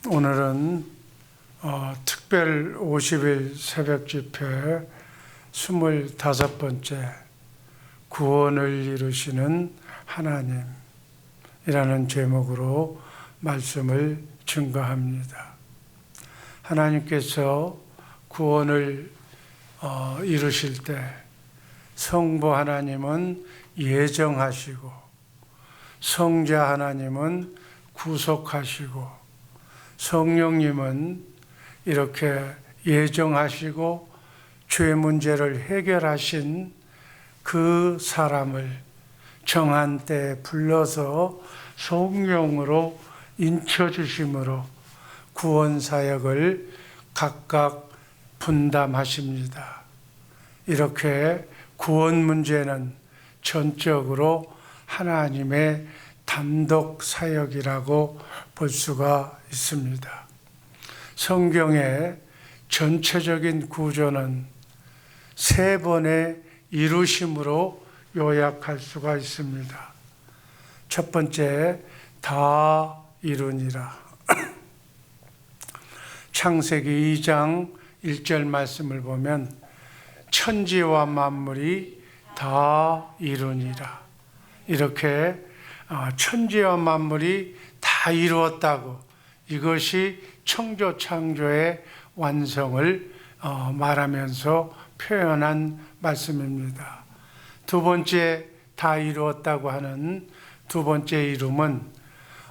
오늘은 특별 50일 새벽 집회 25번째 구원을 이루시는 하나님이라는 제목으로 말씀을 증거합니다. 하나님께서 구원을 이루실 때 성부 하나님은 예정하시고 성자 하나님은 구속하시고 성령님은 이렇게 예정하시고 죄 문제를 해결하신 그 사람을 정한 때에 불러서 성령으로 인쳐주심으로 구원 사역을 각각 분담하십니다. 이렇게 구원 문제는 전적으로 하나님의 단독 사역이라고 볼 수가 있습니다. 성경의 전체적인 구조는 세 번의 이루심으로 요약할 수가 있습니다. 첫 번째, 다 이루니라. 창세기 2장 1절 말씀을 보면 천지와 만물이 다 이루니라. 이렇게 천지와 만물이 다 이루었다고, 이것이 청조 창조의 완성을 말하면서 표현한 말씀입니다. 두 번째, 다 이루었다고 하는 두 번째 이름은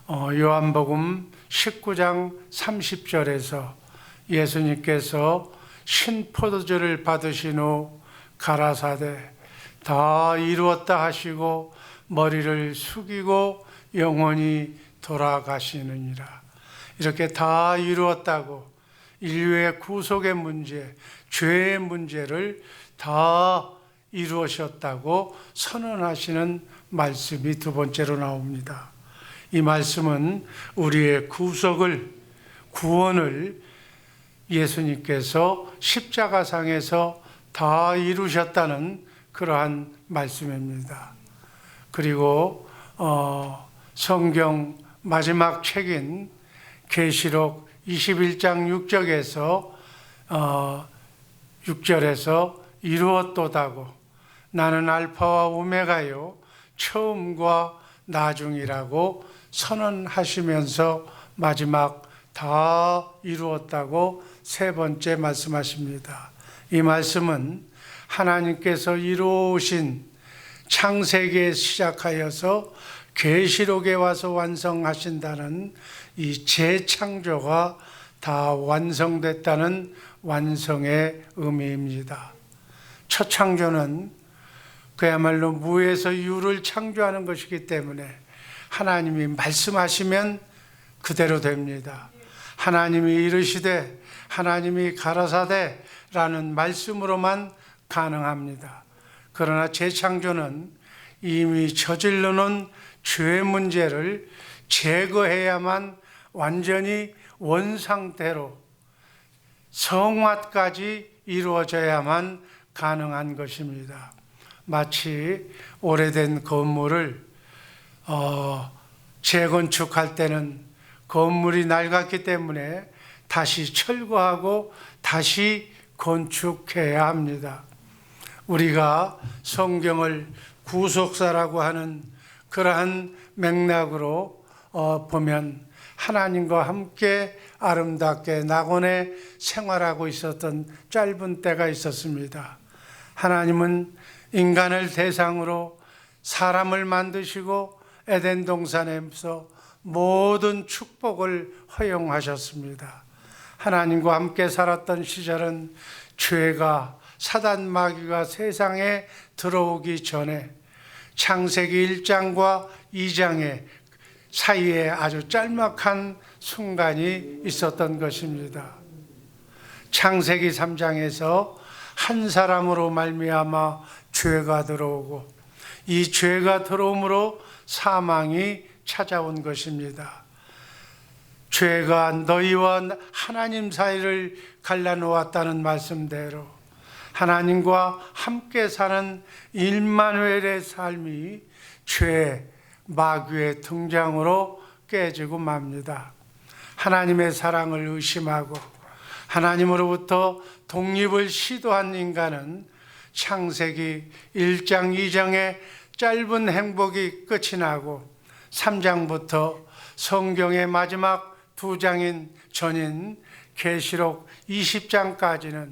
요한복음 19장 30절에서 예수님께서 신포도주를 받으신 후 가라사대 다 이루었다 하시고 머리를 숙이고 영원히 돌아가시느니라. 이렇게 다 이루었다고 인류의 구속의 문제, 죄의 문제를 다 이루셨다고 선언하시는 말씀이 두 번째로 나옵니다. 이 말씀은 우리의 구원을 예수님께서 십자가상에서 다 이루셨다는 그러한 말씀입니다. 그리고 성경 마지막 책인 계시록 21장 6절에서 이루었도다고 나는 알파와 오메가요 처음과 나중이라고 선언하시면서 마지막 다 이루었다고 세 번째 말씀하십니다. 이 말씀은 하나님께서 이루신 창세기에 시작하여서 계시록에 와서 완성하신다는 이 재창조가 다 완성됐다는 완성의 의미입니다. 첫 창조는 그야말로 무에서 유를 창조하는 것이기 때문에 하나님이 말씀하시면 그대로 됩니다. 하나님이 이르시되 하나님이 가라사대 라는 말씀으로만 가능합니다. 그러나 재창조는 이미 저질러 놓은 죄 문제를 제거해야만 완전히 원상태로 성화까지 이루어져야만 가능한 것입니다. 마치 오래된 건물을 재건축할 때는 건물이 낡았기 때문에 다시 철거하고 다시 건축해야 합니다. 우리가 성경을 구속사라고 하는 그러한 맥락으로 보면 하나님과 함께 아름답게 낙원에 생활하고 있었던 짧은 때가 있었습니다. 하나님은 인간을 대상으로 사람을 만드시고 에덴 동산에서 모든 축복을 허용하셨습니다. 하나님과 함께 살았던 시절은 죄가 사단 마귀가 세상에 들어오기 전에 창세기 1장과 2장의 사이에 아주 짤막한 순간이 있었던 것입니다. 창세기 3장에서 한 사람으로 말미암아 죄가 들어오고 이 죄가 들어옴으로 사망이 찾아온 것입니다. 죄가 너희와 하나님 사이를 갈라놓았다는 말씀대로 하나님과 함께 사는 임마누엘의 삶이 죄, 마귀의 등장으로 깨지고 맙니다. 하나님의 사랑을 의심하고 하나님으로부터 독립을 시도한 인간은 창세기 1장 2장의 짧은 행복이 끝이 나고 3장부터 성경의 마지막 2장인 전인 계시록 20장까지는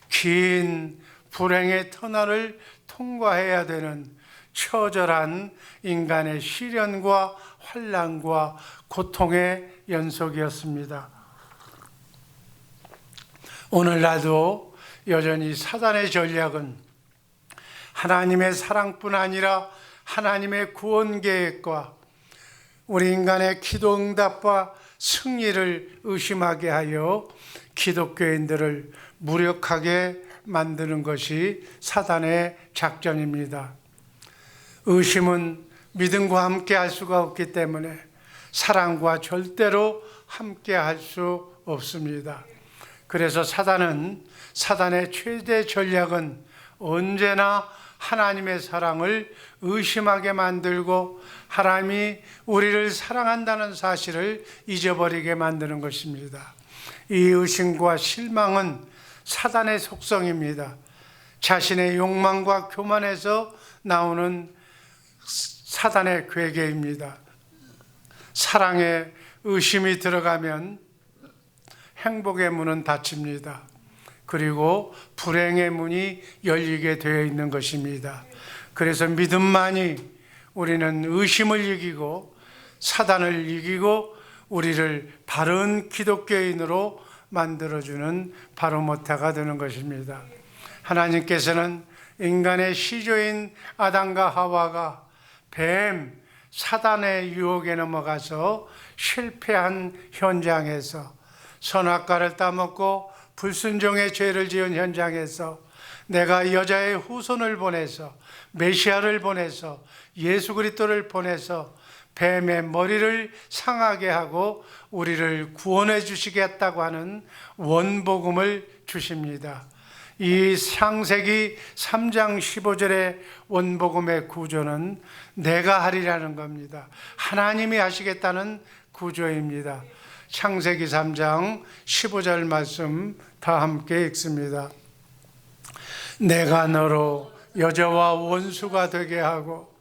긴 불행의 터널을 통과해야 되는 처절한 인간의 시련과 환난과 고통의 연속이었습니다. 오늘날도 여전히 사단의 전략은 하나님의 사랑뿐 아니라 하나님의 구원 계획과 우리 인간의 기도 응답과 승리를 의심하게 하여 기독교인들을 무력하게 만드는 것이 사단의 작전입니다. 의심은 믿음과 함께 할 수가 없기 때문에 사랑과 절대로 함께 할 수 없습니다. 그래서 사단의 최대 전략은 언제나 하나님의 사랑을 의심하게 만들고 하나님이 우리를 사랑한다는 사실을 잊어버리게 만드는 것입니다. 이 의심과 실망은 사단의 속성입니다. 자신의 욕망과 교만에서 나오는 사단의 괴계입니다. 사랑에 의심이 들어가면 행복의 문은 닫힙니다. 그리고 불행의 문이 열리게 되어 있는 것입니다. 그래서 믿음만이 우리는 의심을 이기고 사단을 이기고 우리를 바른 기독교인으로 만들어주는 바로모타가 되는 것입니다. 하나님께서는 인간의 시조인 아담과 하와가 뱀, 사단의 유혹에 넘어가서 실패한 현장에서 선악과를 따먹고 불순종의 죄를 지은 현장에서 내가 여자의 후손을 보내서 메시아를 보내서 예수 그리스도를 보내서 뱀의 머리를 상하게 하고 우리를 구원해 주시겠다고 하는 원복음을 주십니다. 이 창세기 3장 15절의 원복음의 구조는 내가 하리라는 겁니다. 하나님이 하시겠다는 구조입니다. 창세기 3장 15절 말씀 다 함께 읽습니다. 내가 너로 여자와 원수가 되게 하고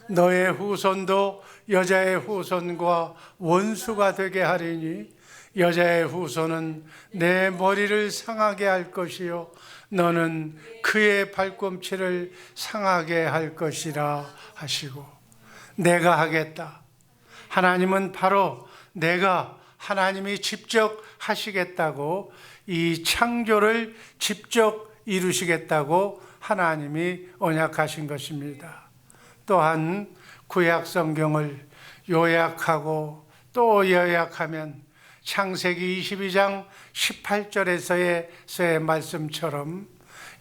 너의 후손도 여자의 후손과 원수가 되게 하리니 여자의 후손은 내 머리를 상하게 할 것이요 너는 그의 발꿈치를 상하게 할 것이라 하시고, 내가 하겠다. 하나님은 바로 하나님이 직접 하시겠다고, 이 창조를 직접 이루시겠다고 하나님이 언약하신 것입니다. 또한 구약 성경을 요약하고 또 요약하면 창세기 22장 18절에서의 말씀처럼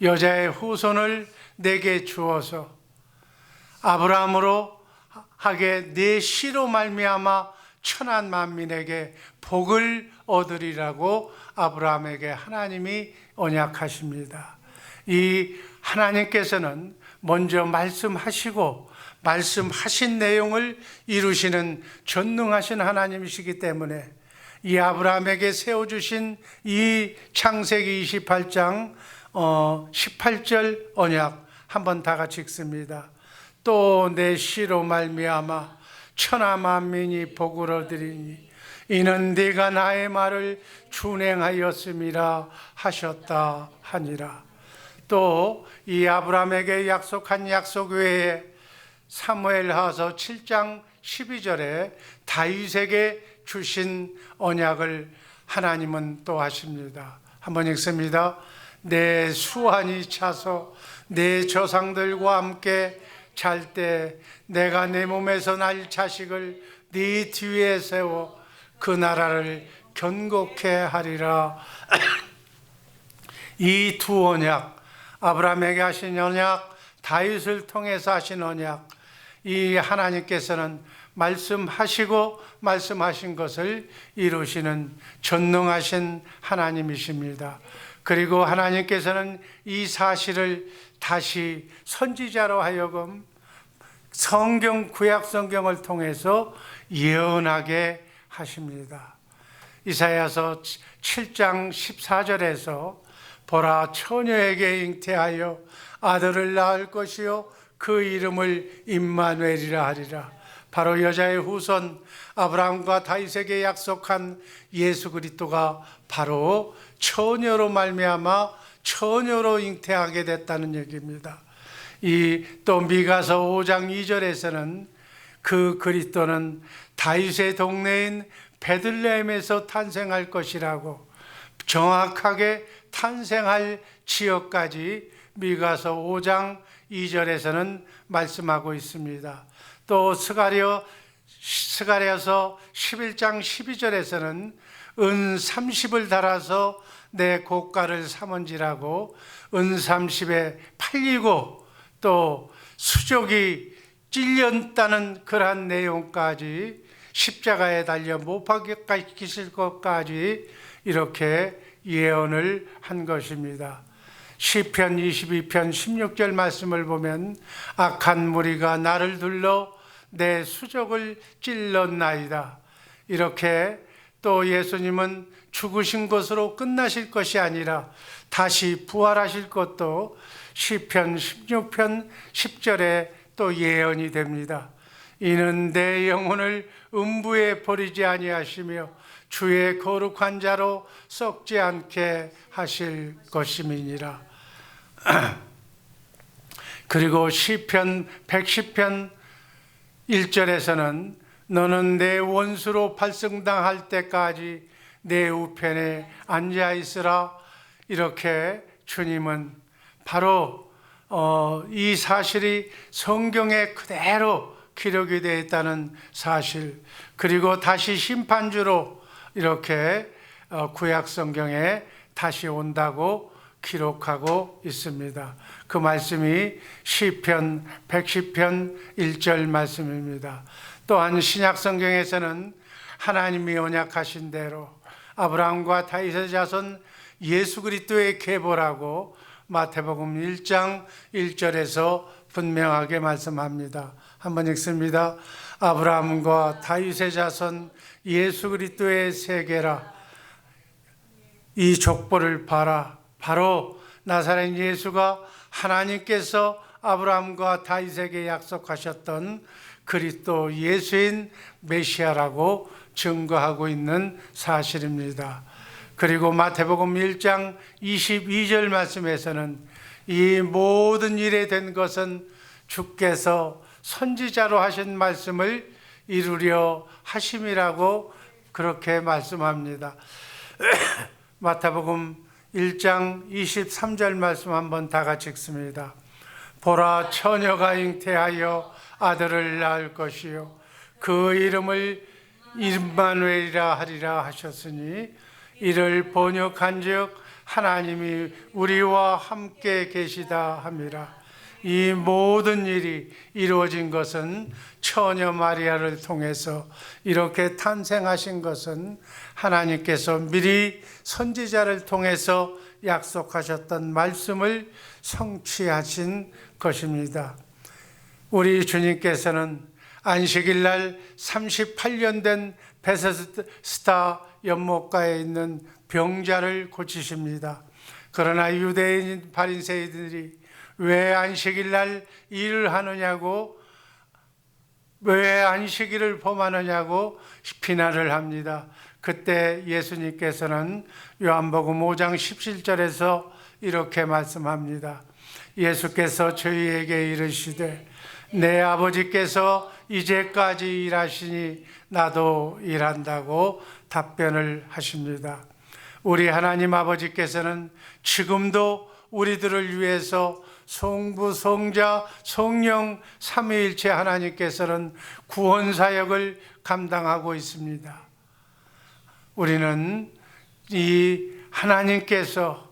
여자의 후손을 내게 주어서 아브라함으로 하게 내 씨로 말미암아 천한 만민에게 복을 얻으리라고 아브라함에게 하나님이 언약하십니다. 이 하나님께서는 먼저 말씀하시고 말씀하신 내용을 이루시는 전능하신 하나님이시기 때문에 이 아브라함에게 세워주신 이 창세기 28장 18절 언약 한번 다 같이 읽습니다. 또 내 씨로 말미암아 천하 만민이 복을 얻으리니 이는 네가 나의 말을 준행하였음이라 하셨다 하니라. 또 이 아브라함에게 약속한 약속 외에 사무엘하서 7장 12절에 다윗에게 주신 언약을 하나님은 또 하십니다. 한번 읽습니다. 내 수완이 차서 내 조상들과 함께 잘 때 내가 내 몸에서 날 자식을 네 뒤에 세워 그 나라를 견고케 하리라. 이 두 언약, 아브라함에게 하신 언약, 다윗을 통해서 하신 언약, 이 하나님께서는 말씀하시고 말씀하신 것을 이루시는 전능하신 하나님이십니다. 그리고 하나님께서는 이 사실을 다시 선지자로 하여금 구약 성경을 통해서 예언하게 하십니다. 이사야서 7장 14절에서 보라 처녀에게 잉태하여 아들을 낳을 것이요 그 이름을 임마누엘이라 하리라. 바로 여자의 후손 아브라함과 다윗에게 약속한 예수 그리스도가 바로 처녀로 말미암아 처녀로 잉태하게 됐다는 얘기입니다. 이 또 미가서 5장 2절에서는 그 그리스도는 다윗의 동네인 베들레헴에서 탄생할 것이라고 정확하게 탄생할 지역까지 미가서 5장 2절에서는 말씀하고 있습니다. 또 스가랴서 11장 12절에서는 은 30을 달아서 내 고가를 삼은지라고 은 30에 팔리고 또 수족이 찔렸다는 그러한 내용까지 십자가에 달려 못 박히실 것까지 이렇게 예언을 한 것입니다. 시편 22편 16절 말씀을 보면 악한 무리가 나를 둘러 내 수족을 찔렀나이다. 이렇게 또 예수님은 죽으신 것으로 끝나실 것이 아니라 다시 부활하실 것도 시편 16편 10절에 또 예언이 됩니다. 이는 내 영혼을 음부에 버리지 아니하시며 주의 거룩한 자로 썩지 않게 하실 것임이니라. 그리고 시편 110편 1절에서는 너는 내 원수로 발승당할 때까지 내 우편에 앉아 있으라. 이렇게 주님은 바로 이 사실이 성경에 그대로 기록이 되어 있다는 사실, 그리고 다시 심판주로 이렇게 구약 성경에 다시 온다고 기록하고 있습니다. 그 말씀이 시편 110편 1절 말씀입니다. 또한 신약 성경에서는 하나님이 언약하신 대로 아브라함과 다윗의 자손 예수 그리스도의 계보라고 마태복음 1장 1절에서 분명하게 말씀합니다. 한번 읽습니다. 아브라함과 다윗의 자손 예수 그리스도의 세계라. 이 족보를 봐라. 바로 나사렛 예수가 하나님께서 아브라함과 다윗에게 약속하셨던 그리스도 예수인 메시아라고 증거하고 있는 사실입니다. 그리고 마태복음 1장 22절 말씀에서는 이 모든 일에 된 것은 주께서 선지자로 하신 말씀을 이루려 하심이라고 그렇게 말씀합니다. 마태복음 1장 23절 말씀 한번 다 같이 읽습니다. 보라 처녀가 잉태하여 아들을 낳을 것이요 그 이름을 임마누엘이라 하리라 하셨으니 이를 번역한즉 하나님이 우리와 함께 계시다 함이라. 이 모든 일이 이루어진 것은 처녀 마리아를 통해서 이렇게 탄생하신 것은 하나님께서 미리 선지자를 통해서 약속하셨던 말씀을 성취하신 것입니다. 우리 주님께서는 안식일 날 38년 된 베세스다 연못가에 있는 병자를 고치십니다. 그러나 유대인 바리새인들이 왜 안식일 날 일을 하느냐고, 왜 안식일을 범하느냐고 비난을 합니다. 그때 예수님께서는 요한복음 5장 17절에서 이렇게 말씀합니다. 예수께서 저희에게 이르시되 내 아버지께서 이제까지 일하시니 나도 일한다고 답변을 하십니다. 우리 하나님 아버지께서는 지금도 우리들을 위해서 성부, 성자, 성령 삼위일체 하나님께서는 구원 사역을 감당하고 있습니다. 우리는 이 하나님께서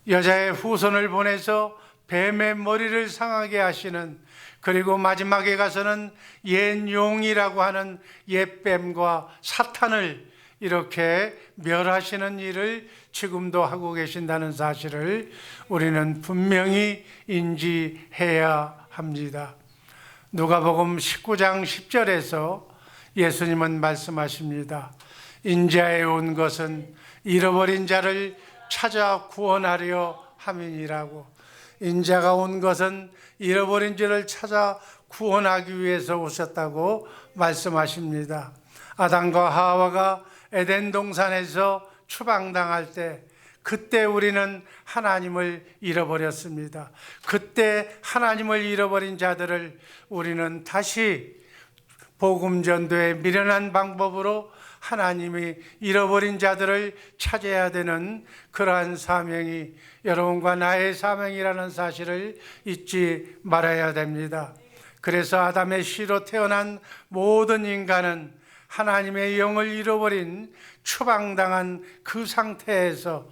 여자의 후손을 보내서 뱀의 머리를 상하게 하시는, 그리고 마지막에 가서는 옛 용이라고 하는 옛뱀과 사탄을 이렇게 멸하시는 일을 지금도 하고 계신다는 사실을 우리는 분명히 인지해야 합니다. 누가복음 19장 10절에서 예수님은 말씀하십니다. 인자에 온 것은 잃어버린 자를 찾아 구원하려 함이니라고. 인자가 온 것은 잃어버린 자를 찾아 구원하기 위해서 오셨다고 말씀하십니다. 아담과 하와가 에덴 동산에서 추방당할 때, 그때 우리는 하나님을 잃어버렸습니다. 그때 하나님을 잃어버린 자들을 우리는 다시 복음 전도의 미련한 방법으로 하나님이 잃어버린 자들을 찾아야 되는 그러한 사명이 여러분과 나의 사명이라는 사실을 잊지 말아야 됩니다. 그래서 아담의 씨로 태어난 모든 인간은 하나님의 영을 잃어버린 추방당한 그 상태에서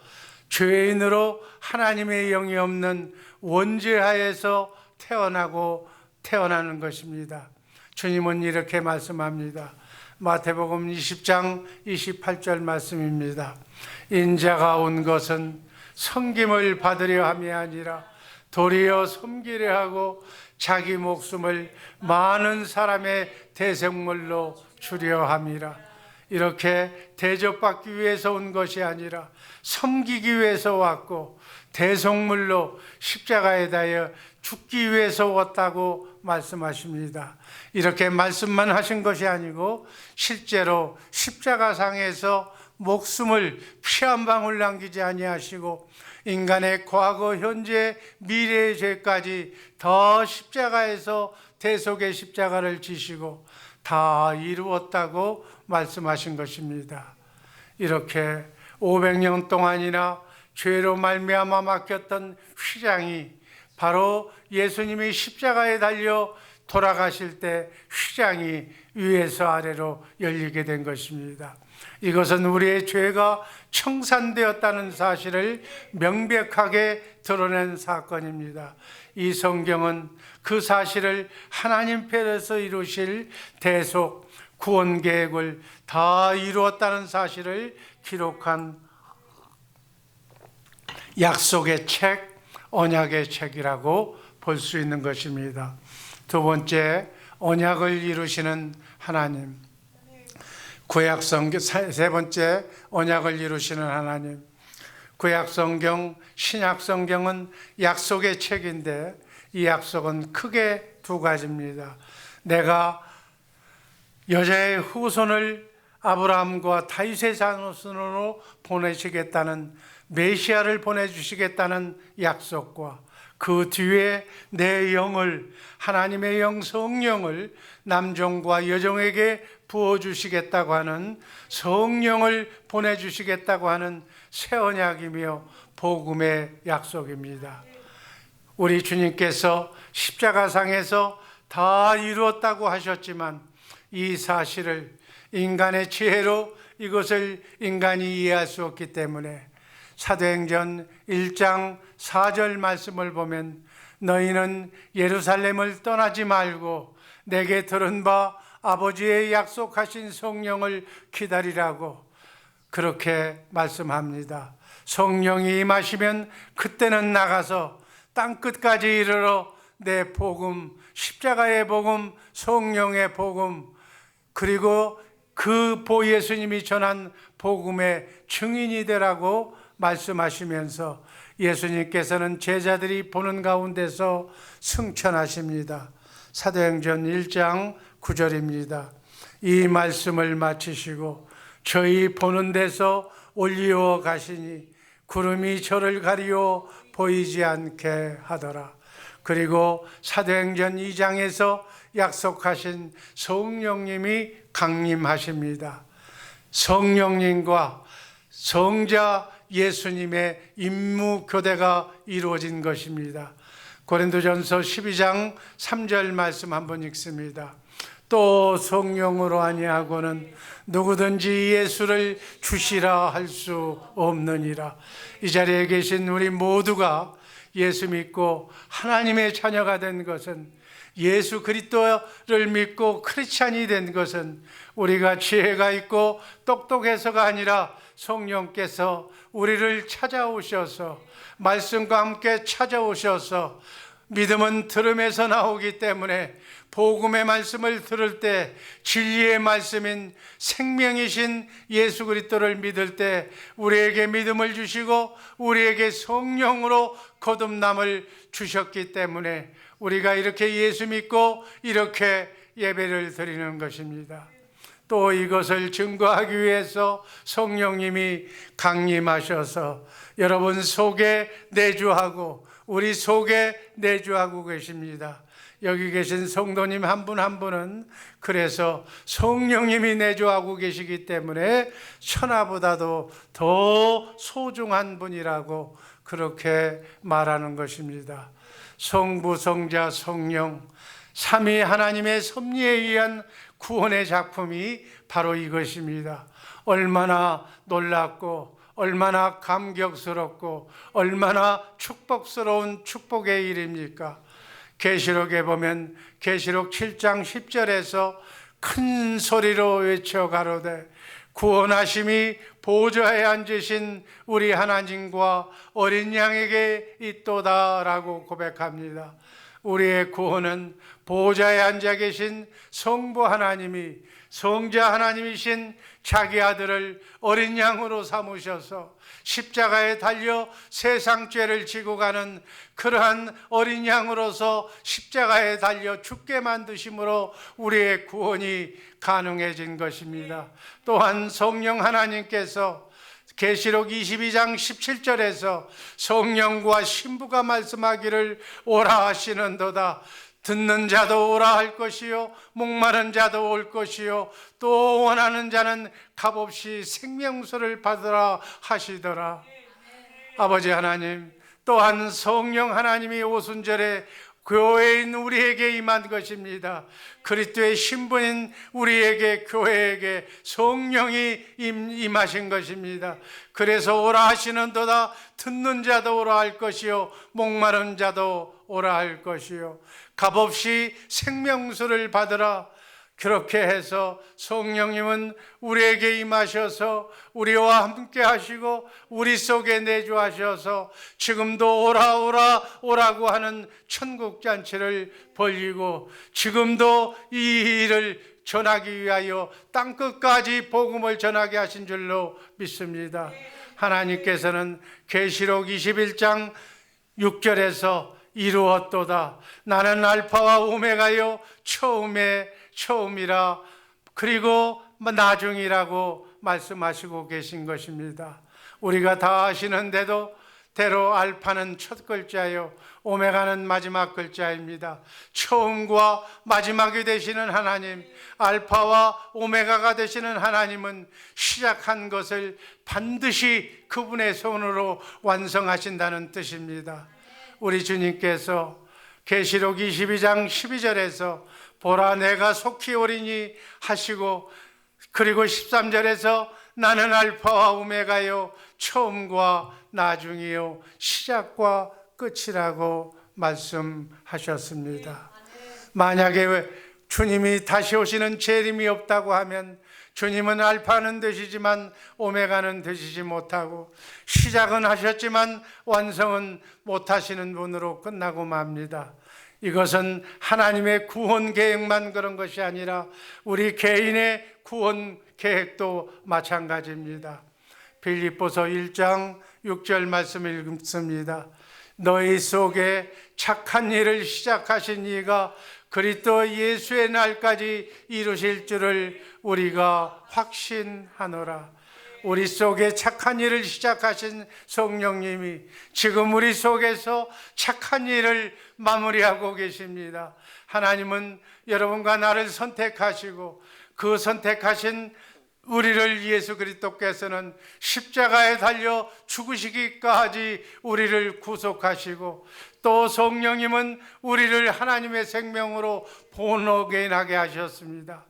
죄인으로 하나님의 영이 없는 원죄하에서 태어나는 것입니다. 주님은 이렇게 말씀합니다. 마태복음 20장 28절 말씀입니다. 인자가 온 것은 섬김을 받으려 함이 아니라 도리어 섬기려 하고 자기 목숨을 많은 사람의 대속물로 주려 함이라. 이렇게 대접받기 위해서 온 것이 아니라 섬기기 위해서 왔고 대속물로 십자가에 달려 죽기 위해서 왔다고 말씀하십니다. 이렇게 말씀만 하신 것이 아니고 실제로 십자가상에서 목숨을 피 한 방울 남기지 아니하시고 인간의 과거, 현재, 미래의 죄까지 더 십자가에서 대속의 십자가를 지시고 다 이루었다고 말씀하신 것입니다. 이렇게 500년 동안이나 죄로 말미암아 막혔던 휘장이 바로 예수님이 십자가에 달려 돌아가실 때 휘장이 위에서 아래로 열리게 된 것입니다. 이것은 우리의 죄가 청산되었다는 사실을 명백하게 드러낸 사건입니다. 이 성경은 그 사실을 하나님 편에서 이루실 대속 구원 계획을 다 이루었다는 사실을 기록한 약속의 책, 언약의 책이라고 볼 수 있는 것입니다. 두 번째, 언약을 이루시는 하나님. 구약성경, 세 번째, 언약을 이루시는 하나님. 구약성경, 신약성경은 약속의 책인데 이 약속은 크게 두 가지입니다. 내가 여자의 후손을 아브라함과 다윗의 자손으로 보내시겠다는, 메시아를 보내주시겠다는 약속과 그 뒤에 내 영을, 하나님의 영 성령을 남종과 여종에게 부어주시겠다고 하는, 성령을 보내주시겠다고 하는 새 언약이며 복음의 약속입니다. 우리 주님께서 십자가상에서 다 이루었다고 하셨지만 이 사실을 인간의 지혜로 이것을 인간이 이해할 수 없기 때문에 사도행전 1장 4절 말씀을 보면 너희는 예루살렘을 떠나지 말고 내게 들은 바 아버지의 약속하신 성령을 기다리라고 그렇게 말씀합니다. 성령이 임하시면 그때는 나가서 땅끝까지 이르러 내 복음, 십자가의 복음, 성령의 복음, 그리고 그 예수님이 전한 복음의 증인이 되라고 말씀하시면서 예수님께서는 제자들이 보는 가운데서 승천하십니다. 사도행전 1장 9절입니다. 이 말씀을 마치시고 저희 보는 데서 올리어 가시니 구름이 저를 가리어 보이지 않게 하더라. 그리고 사도행전 2장에서 약속하신 성령님이 강림하십니다. 성령님과 성자 예수님의 임무 교대가 이루어진 것입니다. 고린도전서 12장 3절 말씀 한번 읽습니다. 또 성령으로 아니하고는 누구든지 예수를 주시라 할 수 없느니라. 이 자리에 계신 우리 모두가 예수 믿고 하나님의 자녀가 된 것은, 예수 그리스도를 믿고 크리스찬이 된 것은 우리가 지혜가 있고 똑똑해서가 아니라 성령께서 우리를 찾아오셔서, 말씀과 함께 찾아오셔서 믿음은 들음에서 나오기 때문에 복음의 말씀을 들을 때 진리의 말씀인 생명이신 예수 그리스도를 믿을 때 우리에게 믿음을 주시고 우리에게 성령으로 거듭남을 주셨기 때문에 우리가 이렇게 예수 믿고 이렇게 예배를 드리는 것입니다. 또 이것을 증거하기 위해서 성령님이 강림하셔서 여러분 속에 내주하고 우리 속에 내주하고 계십니다. 여기 계신 성도님 한 분 한 분은 그래서 성령님이 내주하고 계시기 때문에 천하보다도 더 소중한 분이라고 그렇게 말하는 것입니다. 성부, 성자, 성령 삼위 하나님의 섭리에 의한 구원의 작품이 바로 이것입니다. 얼마나 놀랍고 얼마나 감격스럽고 얼마나 축복스러운 축복의 일입니까? 계시록에 보면 계시록 7장 10절에서 큰 소리로 외쳐 가로되 구원하심이 보좌에 앉으신 우리 하나님과 어린 양에게 있도다라고 고백합니다. 우리의 구원은 보좌에 앉아 계신 성부 하나님이 성자 하나님이신 자기 아들을 어린 양으로 삼으셔서 십자가에 달려 세상 죄를 지고 가는 그러한 어린 양으로서 십자가에 달려 죽게 만드심으로 우리의 구원이 가능해진 것입니다. 또한 성령 하나님께서 계시록 22장 17절에서 성령과 신부가 말씀하기를 오라 하시는도다. 듣는 자도 오라 할 것이요 목마른 자도 올 것이요 또 원하는 자는 값없이 생명수를 받으라 하시더라. 아버지 하나님, 또한 성령 하나님이 오순절에 교회인 우리에게 임한 것입니다. 그리스도의 신분인 우리에게 교회에게 성령이 임하신 것입니다. 그래서 오라 하시는도다. 듣는 자도 오라 할 것이요 목마른 자도 오라 할 것이요 값없이 생명수를 받으라. 그렇게 해서 성령님은 우리에게 임하셔서 우리와 함께 하시고 우리 속에 내주하셔서 지금도 오라 오라 오라고 하는 천국잔치를 벌이고 지금도 이 일을 전하기 위하여 땅끝까지 복음을 전하게 하신 줄로 믿습니다. 하나님께서는 계시록 21장 6절에서 이루었도다. 나는 알파와 오메가요 처음이라 그리고 나중이라고 말씀하시고 계신 것입니다. 우리가 다 아시는데도 대로 알파는 첫 글자요 오메가는 마지막 글자입니다. 처음과 마지막이 되시는 하나님, 알파와 오메가가 되시는 하나님은 시작한 것을 반드시 그분의 손으로 완성하신다는 뜻입니다. 우리 주님께서 계시록 22장 12절에서 보라 내가 속히 오리니 하시고 그리고 13절에서 나는 알파와 오메가요 처음과 나중이요 시작과 끝이라고 말씀하셨습니다. 만약에 주님이 다시 오시는 재림이 없다고 하면 주님은 알파는 되시지만 오메가는 되시지 못하고 시작은 하셨지만 완성은 못하시는 분으로 끝나고 맙니다. 이것은 하나님의 구원 계획만 그런 것이 아니라 우리 개인의 구원 계획도 마찬가지입니다. 빌립보서 1장 6절 말씀을 읽습니다. 너희 속에 착한 일을 시작하신 이가 그리스도 예수의 날까지 이루실 줄을 우리가 확신하노라. 우리 속에 착한 일을 시작하신 성령님이 지금 우리 속에서 착한 일을 마무리하고 계십니다. 하나님은 여러분과 나를 선택하시고 그 선택하신 우리를 예수 그리스도께서는 십자가에 달려 죽으시기까지 우리를 구속하시고 또 성령님은 우리를 하나님의 생명으로 본어게인하게 하셨습니다.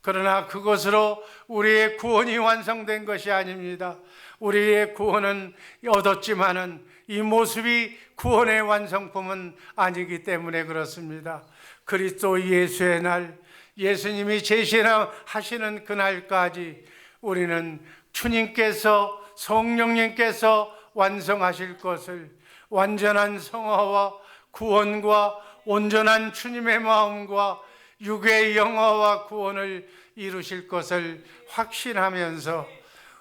그러나 그것으로 우리의 구원이 완성된 것이 아닙니다. 우리의 구원은 얻었지만은 이 모습이 구원의 완성품은 아니기 때문에 그렇습니다. 그리스도 예수의 날, 예수님이 제시하시는 그날까지 우리는 주님께서 성령님께서 완성하실 것을 완전한 성화와 구원과 온전한 주님의 마음과 육의 영화와 구원을 이루실 것을 확신하면서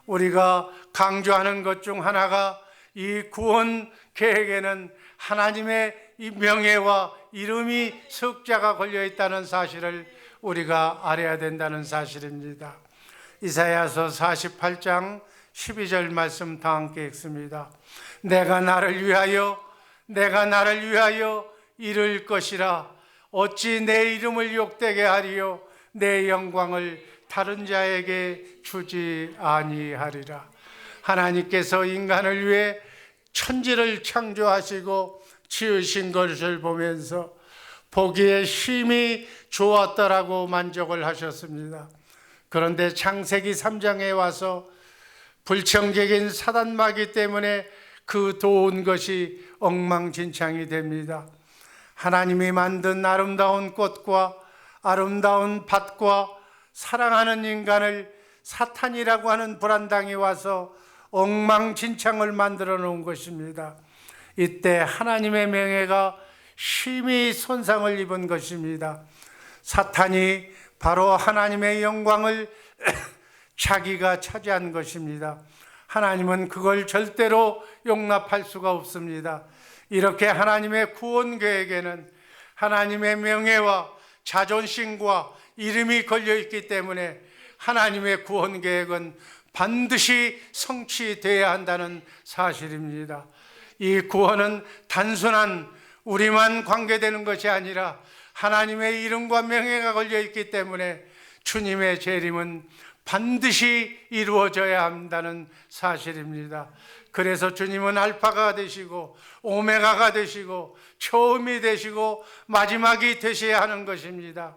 우리가 강조하는 것 중 하나가 이 구원 계획에는 하나님의 이 명예와 이름이 석자가 걸려 있다는 사실을 우리가 알아야 된다는 사실입니다. 이사야서 48장 12절 말씀 다 함께 읽습니다. 내가 나를 위하여 이룰 것이라. 어찌 내 이름을 욕되게 하리요 내 영광을 다른 자에게 주지 아니하리라. 하나님께서 인간을 위해 천지를 창조하시고 지으신 것을 보면서 보기에 심히 좋았더라고 만족을 하셨습니다. 그런데 창세기 3장에 와서 불청객인 사단마귀 때문에 그 좋은 것이 엉망진창이 됩니다. 하나님이 만든 아름다운 꽃과 아름다운 밭과 사랑하는 인간을 사탄이라고 하는 불안당이 와서 엉망진창을 만들어 놓은 것입니다. 이때 하나님의 명예가 심히 손상을 입은 것입니다. 사탄이 바로 하나님의 영광을 자기가 차지한 것입니다. 하나님은 그걸 절대로 용납할 수가 없습니다. 이렇게 하나님의 구원 계획에는 하나님의 명예와 자존심과 이름이 걸려 있기 때문에 하나님의 구원 계획은 반드시 성취되어야 한다는 사실입니다. 이 구원은 단순한 우리만 관계되는 것이 아니라 하나님의 이름과 명예가 걸려 있기 때문에 주님의 재림은 반드시 이루어져야 한다는 사실입니다. 그래서 주님은 알파가 되시고 오메가가 되시고 처음이 되시고 마지막이 되셔야 하는 것입니다.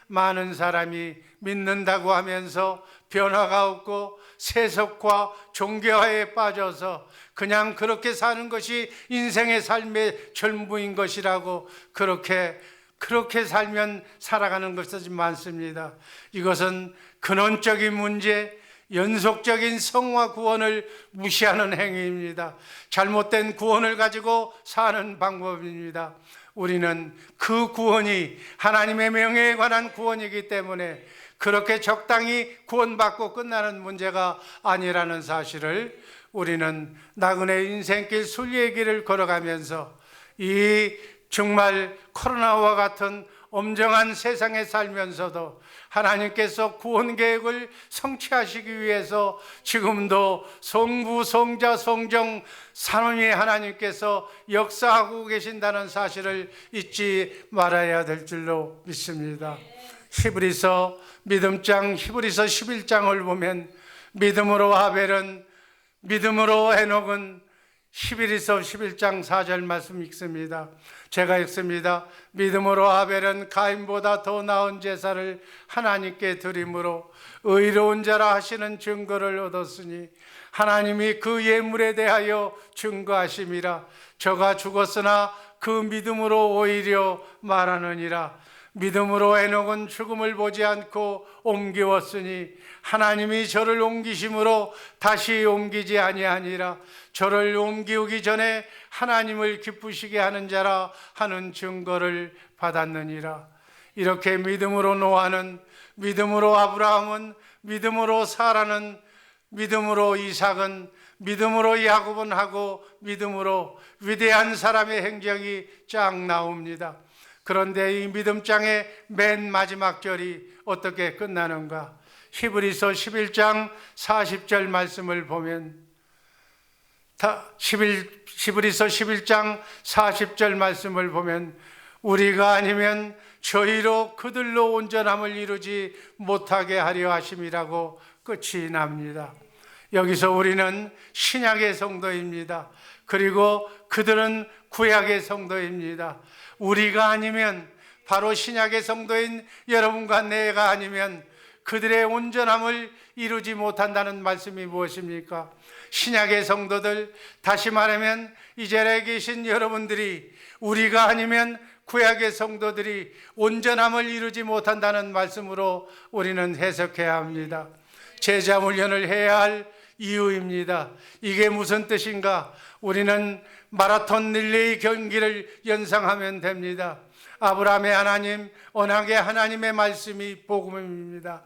많은 사람이 믿는다고 하면서 변화가 없고 세속과 종교화에 빠져서 그냥 그렇게 사는 것이 인생의 삶의 전부인 것이라고 그렇게 살면 살아가는 것이 많습니다. 이것은 근원적인 문제, 연속적인 성화 구원을 무시하는 행위입니다. 잘못된 구원을 가지고 사는 방법입니다. 우리는 그 구원이 하나님의 명예에 관한 구원이기 때문에 그렇게 적당히 구원받고 끝나는 문제가 아니라는 사실을 우리는 나그네 인생길 순례의 길을 걸어가면서 이 정말 코로나와 같은 엄정한 세상에 살면서도 하나님께서 구원 계획을 성취하시기 위해서 지금도 성부, 성자, 성령 삼위의 하나님께서 역사하고 계신다는 사실을 잊지 말아야 될 줄로 믿습니다. 히브리서 11장을 보면 믿음으로 아벨은, 믿음으로 에녹은, 히브리서 11장 4절 말씀 읽습니다. 제가 읽습니다. 믿음으로 아벨은 가인보다 더 나은 제사를 하나님께 드림으로 의로운 자라 하시는 증거를 얻었으니 하나님이 그 예물에 대하여 증거하심이라. 저가 죽었으나 그 믿음으로 오히려 말하느니라. 믿음으로 에녹은 죽음을 보지 않고 옮기웠으니 하나님이 저를 옮기심으로 다시 옮기지 아니하니라. 저를 옮기기 전에 하나님을 기쁘시게 하는 자라 하는 증거를 받았느니라. 이렇게 믿음으로 노아는, 믿음으로 아브라함은, 믿음으로 사라는, 믿음으로 이삭은, 믿음으로 야곱은 하고 믿음으로 위대한 사람의 행적이 쫙 나옵니다. 그런데 이 믿음장의 맨 마지막 절이 어떻게 끝나는가? 히브리서 11장 40절 말씀을 보면 히브리서 11장 40절 말씀을 보면 우리가 아니면 저희로 그들로 온전함을 이루지 못하게 하려 하심이라고 끝이 납니다. 여기서 우리는 신약의 성도입니다. 그리고 그들은 구약의 성도입니다. 우리가 아니면, 바로 신약의 성도인 여러분과 내가 아니면 그들의 온전함을 이루지 못한다는 말씀이 무엇입니까? 신약의 성도들, 다시 말하면 이 자리에 계신 여러분들이, 우리가 아니면 구약의 성도들이 온전함을 이루지 못한다는 말씀으로 우리는 해석해야 합니다. 제자 훈련을 해야 할 이유입니다. 이게 무슨 뜻인가? 우리는 마라톤 릴레이 경기를 연상하면 됩니다. 아브라함의 하나님, 언약의 하나님의 말씀이 복음입니다.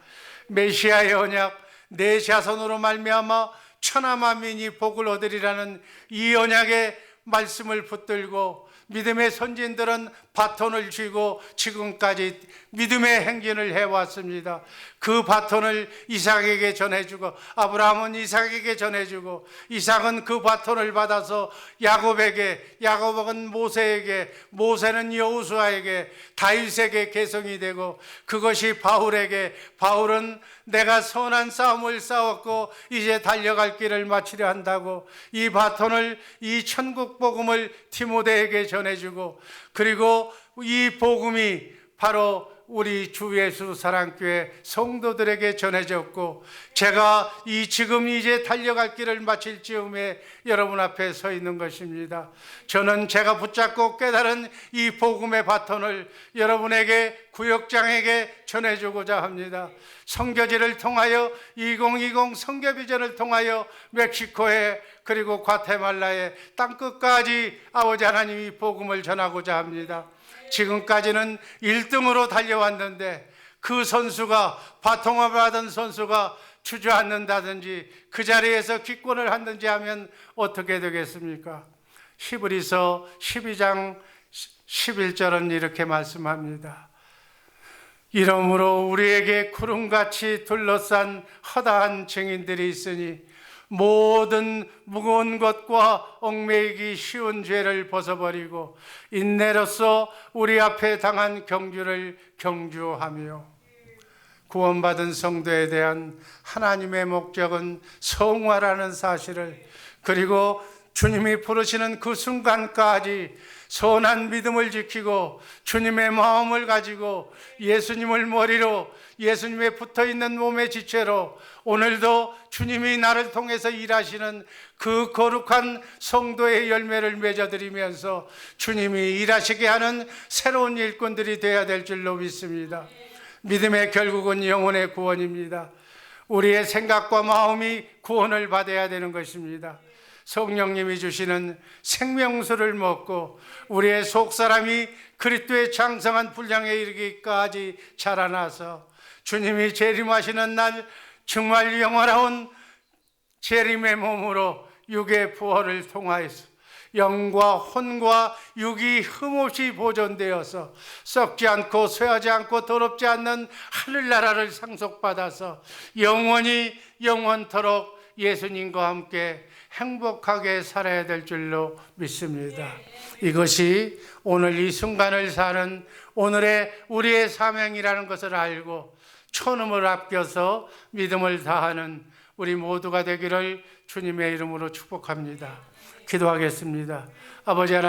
메시아의 언약, 내 자손으로 말미암아 천하 만민이 복을 얻으리라는 이 언약의 말씀을 붙들고 믿음의 선진들은 바톤을 쥐고 지금까지 믿음의 행진을 해왔습니다. 그 바톤을 이삭에게 전해주고, 아브라함은 이삭에게 전해주고, 이삭은 그 바톤을 받아서 야곱에게, 야곱은 모세에게, 모세는 여호수아에게, 다윗에게 계승이 되고, 그것이 바울에게, 바울은 내가 선한 싸움을 싸웠고 이제 달려갈 길을 마치려 한다고 이 바톤을, 이 천국 복음을 티모데에게 전해주고, 그리고 이 복음이 바로 우리 주 예수 사랑교회 성도들에게 전해졌고, 제가 지금 이제 달려갈 길을 마칠 즈음에 여러분 앞에 서 있는 것입니다. 저는 제가 붙잡고 깨달은 이 복음의 바톤을 여러분에게, 구역장에게 전해주고자 합니다. 선교지를 통하여 2020 선교비전을 통하여 멕시코에, 그리고 과테말라의 땅끝까지 아버지 하나님이 복음을 전하고자 합니다. 지금까지는 1등으로 달려왔는데 그 선수가, 바통을 받은 선수가 주저앉는다든지 그 자리에서 기권을 하든지 하면 어떻게 되겠습니까? 히브리서 12장 11절은 이렇게 말씀합니다. 이러므로 우리에게 구름같이 둘러싼 허다한 증인들이 있으니 모든 무거운 것과 얽매이기 쉬운 죄를 벗어버리고 인내로써 우리 앞에 당한 경주를 경주하며, 구원받은 성도에 대한 하나님의 목적은 성화라는 사실을, 그리고 주님이 부르시는 그 순간까지 선한 믿음을 지키고 주님의 마음을 가지고 예수님을 머리로, 예수님의 붙어있는 몸의 지체로 오늘도 주님이 나를 통해서 일하시는 그 거룩한 성도의 열매를 맺어드리면서 주님이 일하시게 하는 새로운 일꾼들이 되어야 될 줄로 믿습니다. 믿음의 결국은 영혼의 구원입니다. 우리의 생각과 마음이 구원을 받아야 되는 것입니다. 성령님이 주시는 생명수를 먹고 우리의 속사람이 그리스도의 장성한 분량에 이르기까지 자라나서 주님이 재림하시는 날 정말 영원한 재림의 몸으로 육의 부활을 통하여서 영과 혼과 육이 흠없이 보존되어서 썩지 않고 쇠하지 않고 더럽지 않는 하늘나라를 상속받아서 영원히 영원토록 예수님과 함께 행복하게 살아야 될 줄로 믿습니다. 이것이 오늘 이 순간을 사는 오늘의 우리의 사명이라는 것을 알고 초능을 아껴서 믿음을 다하는 우리 모두가 되기를 주님의 이름으로 축복합니다. 기도하겠습니다. 아버지 하나님,